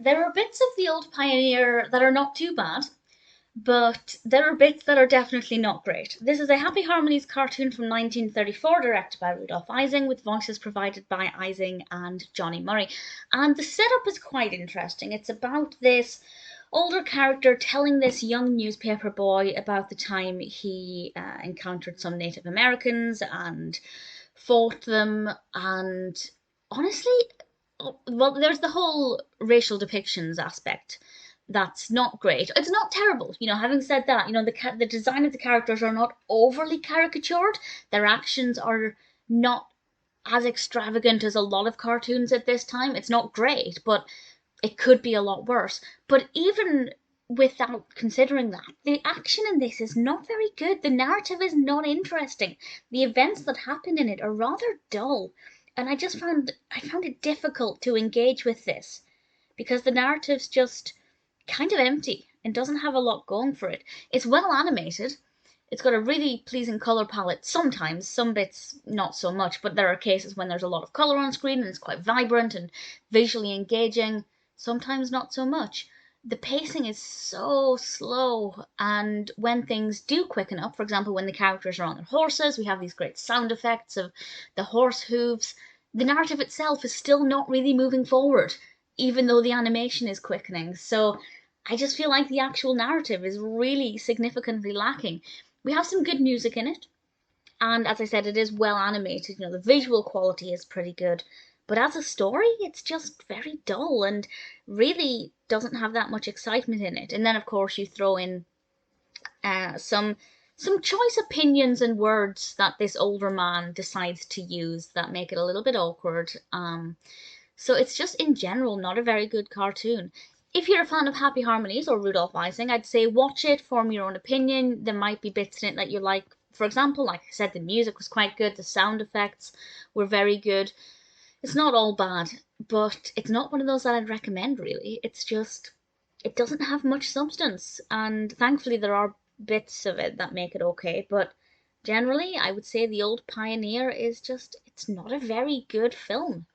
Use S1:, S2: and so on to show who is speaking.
S1: There are bits of the old Pioneer that are not too bad, but there are bits that are definitely not great. This is a Happy Harmonies cartoon from 1934, directed by Rudolf Ising, with voices provided by Ising and Johnny Murray. And the setup is quite interesting. It's about this older character telling this young newspaper boy about the time he encountered some Native Americans and fought them. And honestly, well, there's the whole racial depictions aspect that's not great. It's not terrible, Having said that, the design of the characters are not overly caricatured. Their actions are not as extravagant as a lot of cartoons at this time. It's not great, but it could be a lot worse. But even without considering that, the action in this is not very good. The narrative is not interesting. The events that happen in it are rather dull, and I found it difficult to engage with this because the narrative's just kind of empty and doesn't have a lot going for it. It's well animated. It's got a really pleasing color palette sometimes, some bits not so much, but there are cases when there's a lot of color on screen and it's quite vibrant and visually engaging, sometimes not so much. The pacing is so slow, and when things do quicken up, for example, when the characters are on their horses, we have these great sound effects of the horse hooves. The narrative itself is still not really moving forward, even though the animation is quickening. So I just feel like the actual narrative is really significantly lacking. We have some good music in it, and as I said, it is well animated. The visual quality is pretty good, but as a story, it's just very dull and really doesn't have that much excitement in it. And then, of course, you throw in some choice opinions and words that this older man decides to use that make it a little bit awkward. So it's just in general not a very good cartoon. If you're a fan of Happy Harmonies or Rudolph Ising, I'd say watch it, form your own opinion. There might be bits in it that you like. For example, like I said, the music was quite good, the sound effects were very good. It's not all bad, but it's not one of those that I'd recommend, really. It's just, it doesn't have much substance, and thankfully there are bits of it that make it okay, but generally I would say The Old Pioneer is just, it's not a very good film.